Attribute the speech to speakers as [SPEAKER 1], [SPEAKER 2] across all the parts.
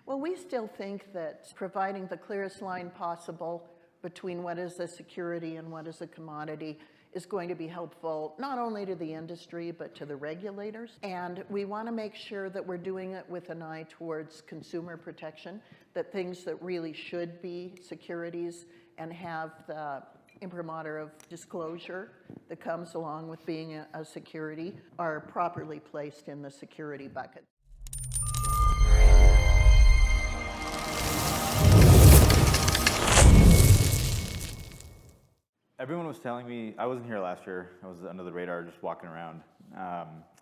[SPEAKER 1] Well, we still think that providing the clearest line possible between what is a security and what is a commodity is going to be helpful not only to the industry but to the regulators. And we want to make sure that we're doing it with an eye towards consumer protection, that things that really should be securities and have the imprimatur of disclosure that comes along with being a security are properly placed in the security bucket.
[SPEAKER 2] Everyone was telling me, I wasn't here last year, I was under the radar just walking around,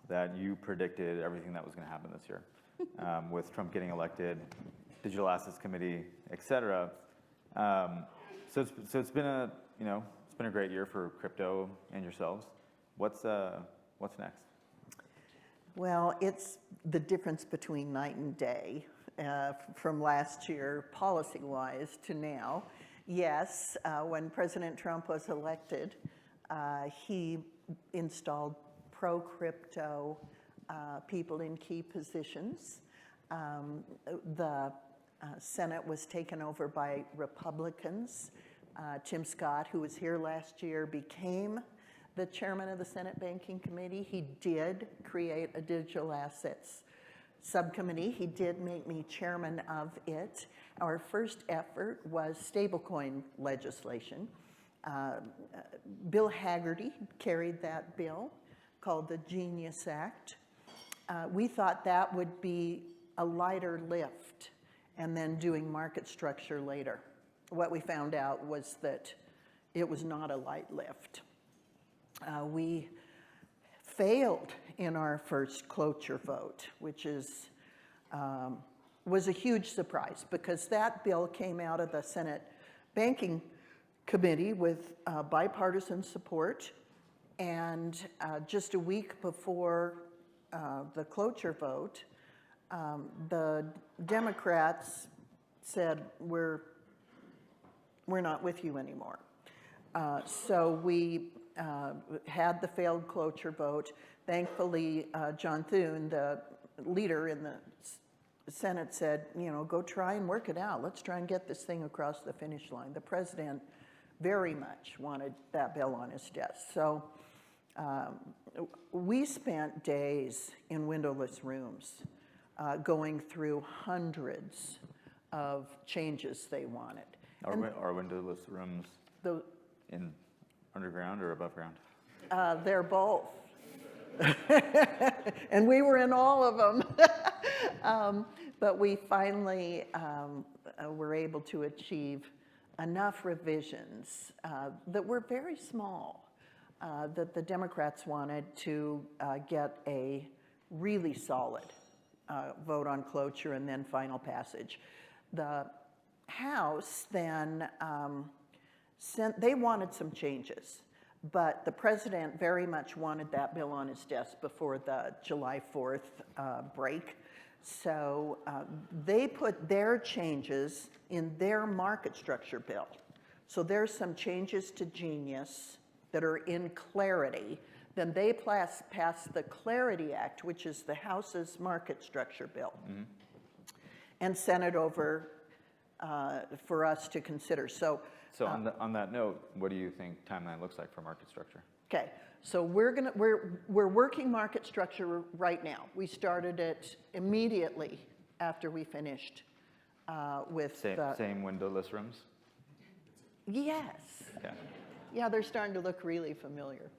[SPEAKER 2] that you predicted everything that was going to happen this year with Trump getting elected, digital assets committee, et cetera. So it's been a, it's been a great year for crypto and yourselves. What's next?
[SPEAKER 1] Well, it's the difference between night and day from last year, policy-wise, to now. Yes, when President Trump was elected, he installed pro-crypto people in key positions. The Senate was taken over by Republicans. Tim Scott, who was here last year, became the chairman of the Senate Banking Committee. He did create a digital assets subcommittee. He did make me chairman of it. Our first effort was stablecoin legislation. Bill Hagerty carried that bill called the Genius Act. We thought that would be a lighter lift and then doing market structure later. What we found out was that it was not a light lift. We failed in our first cloture vote, which was a huge surprise because that bill came out of the Senate Banking Committee with bipartisan support, and just a week before the cloture vote, the Democrats said, we're not with you anymore. So we had the failed cloture vote. Thankfully, John Thune, the leader in the Senate, said, go try and work it out. Let's try and get this thing across the finish line. The president very much wanted that bill on his desk. So we spent days in windowless rooms going through hundreds of changes they wanted.
[SPEAKER 2] Are windowless rooms in underground or above ground?
[SPEAKER 1] They're both. And we were in all of them. But we finally were able to achieve enough revisions that were very small that the Democrats wanted to get a really solid vote on cloture and then final passage. The House then they wanted some changes, but the president very much wanted that bill on his desk before the July 4th break. So they put their changes in their market structure bill. So there's some changes to Genius that are in Clarity. Then they passed the Clarity Act, which is the House's market structure bill, and sent it over for us to consider. So
[SPEAKER 2] on that note, what do you think timeline looks like for market structure?
[SPEAKER 1] Okay, so we're working market structure right now. We started it immediately after we finished with
[SPEAKER 2] same windowless rooms.
[SPEAKER 1] Yes.
[SPEAKER 2] Okay.
[SPEAKER 1] Yeah, they're starting to look really familiar.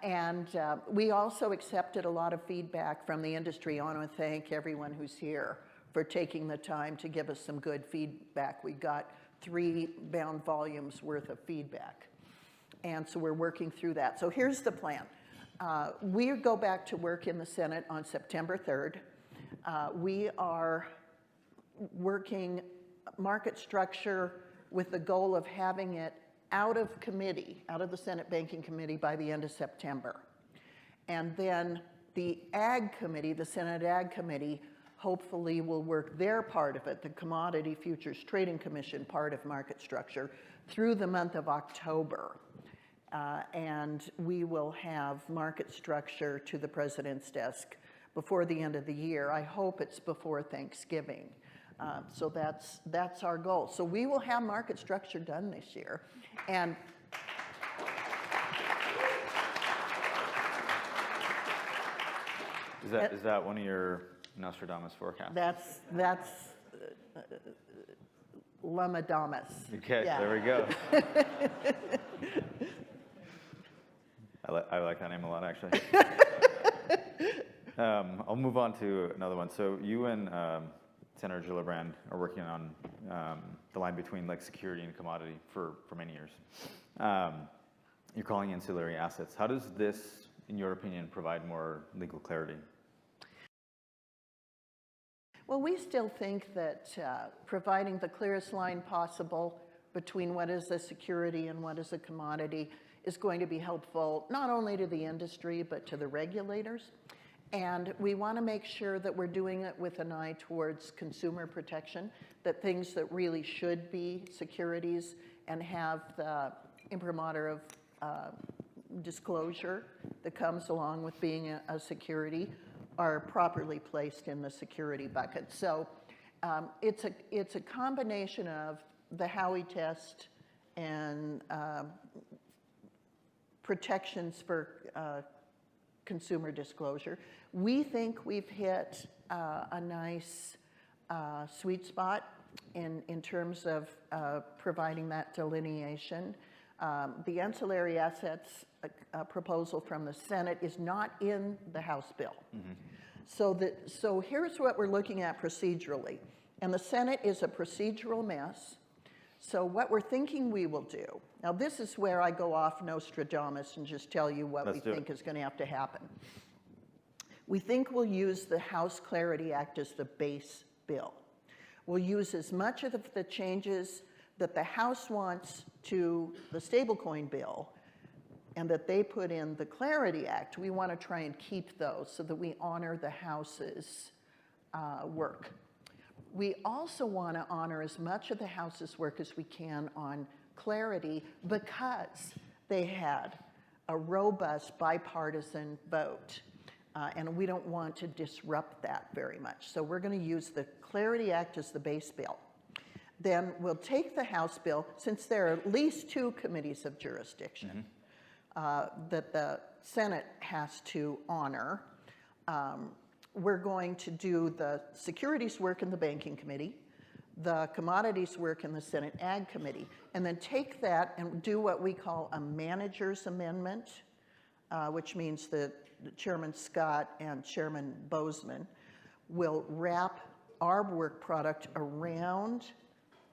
[SPEAKER 1] And we also accepted a lot of feedback from the industry. I want to thank everyone who's here for taking the time to give us some good feedback. We got 3 bound volumes worth of feedback. And so we're working through that. So here's the plan. We go back to work in the Senate on September 3rd. We are working market structure with the goal of having it out of committee, out of the Senate Banking Committee by the end of September. And then the Ag Committee, the Senate Ag Committee, hopefully will work their part of it, the Commodity Futures Trading Commission part of market structure, through the month of October. And we will have market structure to the president's desk before the end of the year. I hope it's before Thanksgiving. So that's our goal. So we will have market structure done this year. And
[SPEAKER 2] is that one of your Nostradamus forecasts?
[SPEAKER 1] that's Lumadamus.
[SPEAKER 2] Okay,
[SPEAKER 1] Yeah.
[SPEAKER 2] there we go. I like that name a lot, actually. I'll move on to another one. So you and Senator Gillibrand are working on the line between like security and commodity for many years. You're calling ancillary assets. How does this, in your opinion, provide more legal clarity?
[SPEAKER 1] Well, we still think that providing the clearest line possible between what is a security and what is a commodity is going to be helpful not only to the industry but to the regulators. And we want to make sure that we're doing it with an eye towards consumer protection, that things that really should be securities and have the imprimatur of disclosure that comes along with being a security are properly placed in the security bucket. So it's a combination of the Howey test and protections for consumer disclosure. We think we've hit a nice sweet spot in terms of providing that delineation. The ancillary assets proposal from the Senate is not in the House bill. Mm-hmm. So here's what we're looking at procedurally. And the Senate is a procedural mess. So what we're thinking we will do, now this is where I go off Nostradamus and just tell you what we think is going to have to happen. We think we'll use the House Clarity Act as the base bill. We'll use as much of the changes that the House wants to the stablecoin bill and that they put in the Clarity Act. We want to try and keep those so that we honor the House's work. We also want to honor as much of the House's work as we can on clarity because they had a robust bipartisan vote. And we don't want to disrupt that very much. So we're going to use the Clarity Act as the base bill. Then we'll take the House bill, since there are at least 2 committees of jurisdiction that the Senate has to honor. We're going to do the securities work in the Banking Committee, the commodities work in the Senate Ag Committee, and then take that and do what we call a manager's amendment, which means that Chairman Scott and Chairman Bozeman will wrap our work product around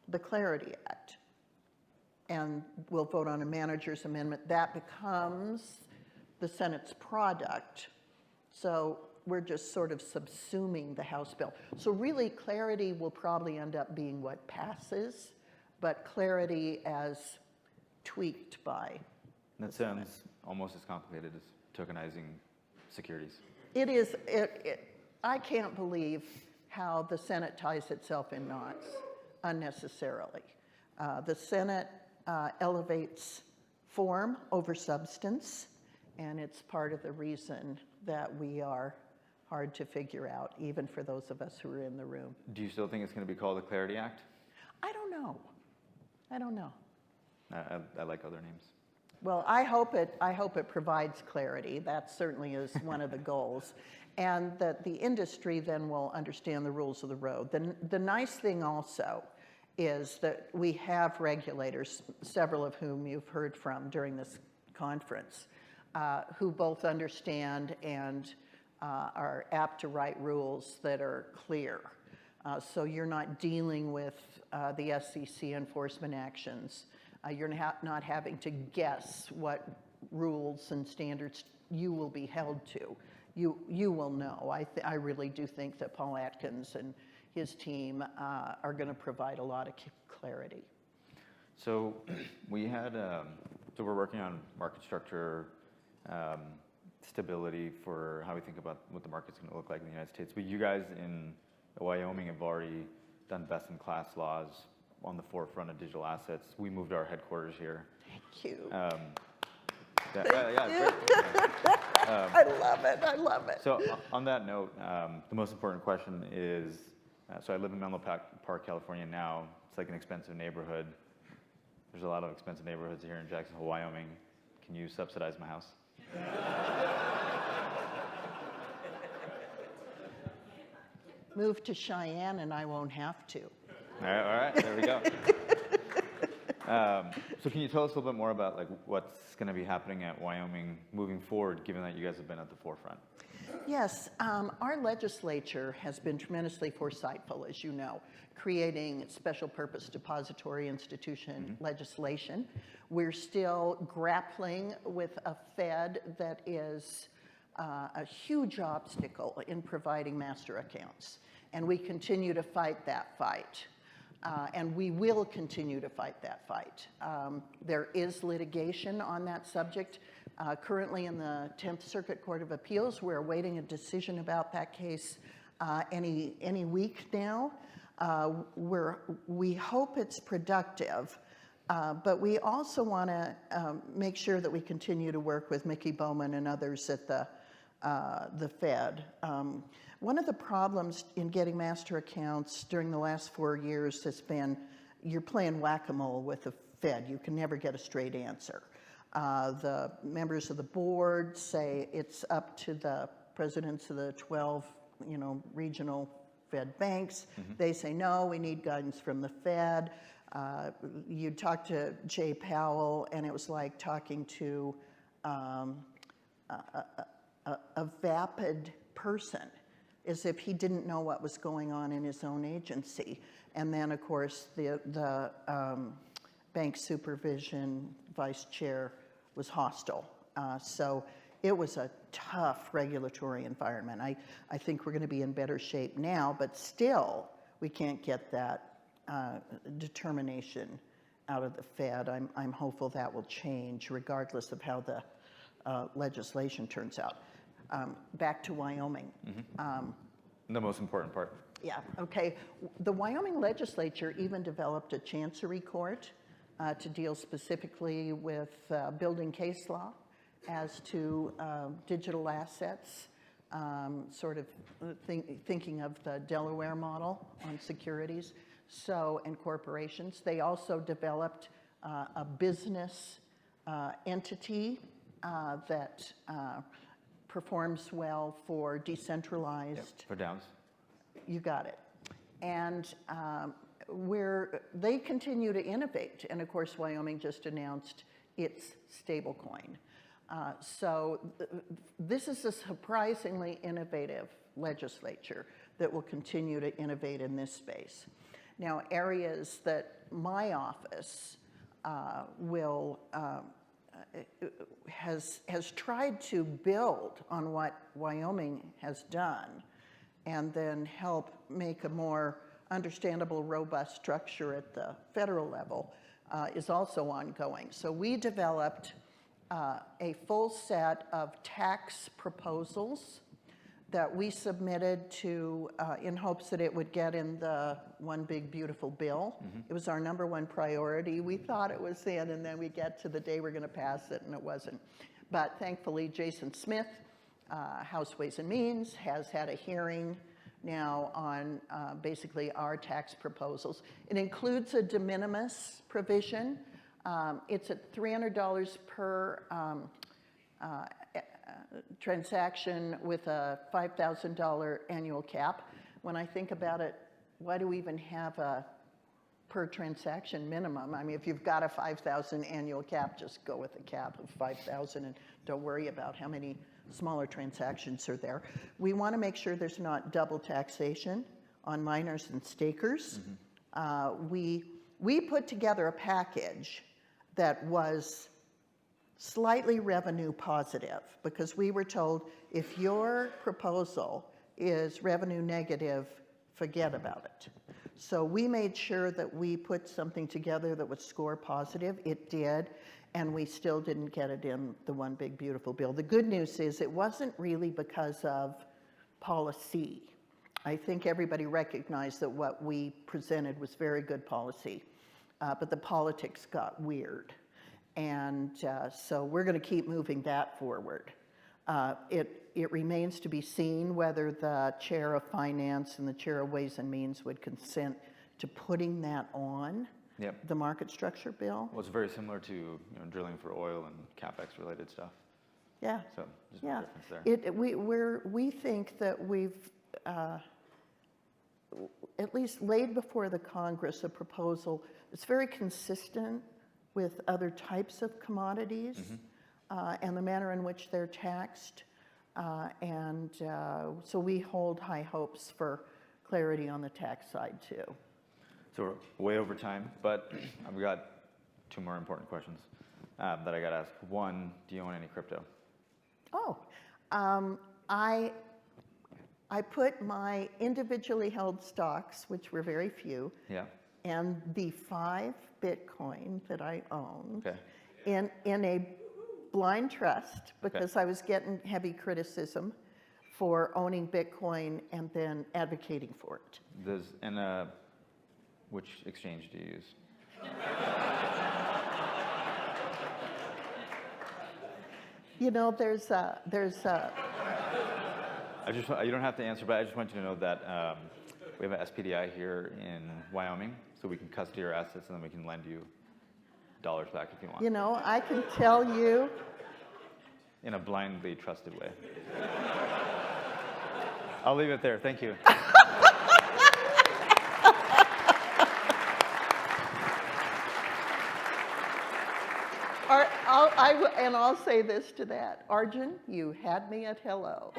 [SPEAKER 1] the Clarity Act. And we'll vote on a manager's amendment. That becomes the Senate's product. So we're just sort of subsuming the House bill. So really, clarity will probably end up being what passes, but clarity as tweaked by.
[SPEAKER 2] That sounds almost as complicated as tokenizing securities.
[SPEAKER 1] It is. I can't believe how the Senate ties itself in knots unnecessarily. The Senate elevates form over substance, and it's part of the reason that we are hard to figure out, even for those of us who are in the room.
[SPEAKER 2] Do you still think it's going to be called the Clarity Act?
[SPEAKER 1] I don't know. I don't know.
[SPEAKER 2] I like other names.
[SPEAKER 1] Well, I hope it provides clarity. That certainly is one of the goals. And that the industry then will understand the rules of the road. The nice thing also is that we have regulators, several of whom you've heard from during this conference, who both understand and are apt to write rules that are clear. So you're not dealing with the SEC enforcement actions. You're not having to guess what rules and standards you will be held to. You will know. I really do think that Paul Atkins and his team are going to provide a lot of clarity.
[SPEAKER 2] So we had, so we're working on market structure, stability for how we think about what the market's going to look like in the United States. But you guys in Wyoming have already done best-in-class laws on the forefront of digital assets. We moved our headquarters here.
[SPEAKER 1] Thank you.
[SPEAKER 2] Thank you.
[SPEAKER 1] I love it. I love it.
[SPEAKER 2] So on that note, the most important question is, So I live in Menlo Park, California now. It's like an expensive neighborhood. There's a lot of expensive neighborhoods here in Jackson Hole, Wyoming. Can you subsidize my house?
[SPEAKER 1] Move to Cheyenne and I won't have to.
[SPEAKER 2] All right, there we go. So can you tell us a little bit more about like what's going to be happening at Wyoming moving forward, given that you guys have been at the forefront?
[SPEAKER 1] Yes, our legislature has been tremendously foresightful, as you know, creating special purpose depository institution legislation. We're still grappling with a Fed that is a huge obstacle in providing master accounts. And we continue to fight that fight. And we will continue to fight that fight. There is litigation on that subject. Currently in the 10th Circuit Court of Appeals, we're awaiting a decision about that case any week now. We hope it's productive, but we also want to make sure that we continue to work with Mickey Bowman and others at the Fed. One of the problems in getting master accounts during the last 4 years has been you're playing whack-a-mole with the Fed. You can never get a straight answer. The members of the board say it's up to the presidents of the 12, regional Fed banks. They say, no, we need guidance from the Fed. You talk to Jay Powell, and it was like talking to a vapid person, as if he didn't know what was going on in his own agency. And then, of course, the bank supervision vice chair was hostile. So it was a tough regulatory environment. I think we're going to be in better shape now, but still, we can't get that determination out of the Fed. I'm hopeful that will change, regardless of how the legislation turns out. Back to Wyoming.
[SPEAKER 2] The most important part.
[SPEAKER 1] Yeah, okay. The Wyoming legislature even developed a chancery court to deal specifically with building case law as to digital assets, sort of thinking of the Delaware model on securities, and corporations. They also developed a business entity that performs well for decentralized.
[SPEAKER 2] For DAOs.
[SPEAKER 1] You got it. And they continue to innovate. And of course, Wyoming just announced its stablecoin. So this is a surprisingly innovative legislature that will continue to innovate in this space. Now, areas that my office has tried to build on what Wyoming has done and then help make a more understandable, robust structure at the federal level is also ongoing. So we developed a full set of tax proposals that we submitted to in hopes that it would get in the One Big Beautiful Bill. It was our #1 priority. We thought it was in, and then we get to the day we're going to pass it, and it wasn't. But thankfully, Jason Smith, House Ways and Means, has had a hearing now on basically our tax proposals. It includes a de minimis provision. It's at $300 per transaction with a $5,000 annual cap. When I think about it, why do we even have a per transaction minimum? I mean, if you've got a $5,000 annual cap, just go with a cap of $5,000 and don't worry about how many smaller transactions are there. We want to make sure there's not double taxation on miners and stakers. We put together a package that was slightly revenue positive, because we were told if your proposal is revenue negative, forget about it. So we made sure that we put something together that would score positive. It did, and we still didn't get it in the One Big Beautiful Bill. The good news is it wasn't really because of policy. I think everybody recognized that what we presented was very good policy, but the politics got weird. And so we're going to keep moving that forward. It remains to be seen whether the chair of finance and the chair of ways and means would consent to putting that on the market structure bill.
[SPEAKER 2] Well, it's very similar to drilling for oil and CapEx related stuff.
[SPEAKER 1] Yeah.
[SPEAKER 2] So just a difference there.
[SPEAKER 1] We think that we've at least laid before the Congress a proposal that's very consistent with other types of commodities and the manner in which they're taxed. So we hold high hopes for clarity on the tax side too.
[SPEAKER 2] So we're way over time, but I've got 2 more important questions that I got to ask. One, do you own any crypto?
[SPEAKER 1] Oh, I put my individually held stocks, which were very few, and the 5 Bitcoin that I owned in a blind trust because I was getting heavy criticism for owning Bitcoin and then advocating for it.
[SPEAKER 2] Which exchange do you use?
[SPEAKER 1] You
[SPEAKER 2] don't have to answer, but I just want you to know that we have an SPDI here in Wyoming, so we can custody your assets and then we can lend you dollars back if you want.
[SPEAKER 1] I can tell you.
[SPEAKER 2] In a blindly trusted way. I'll leave it there. Thank you.
[SPEAKER 1] I'll say this to that. Arjun, you had me at hello.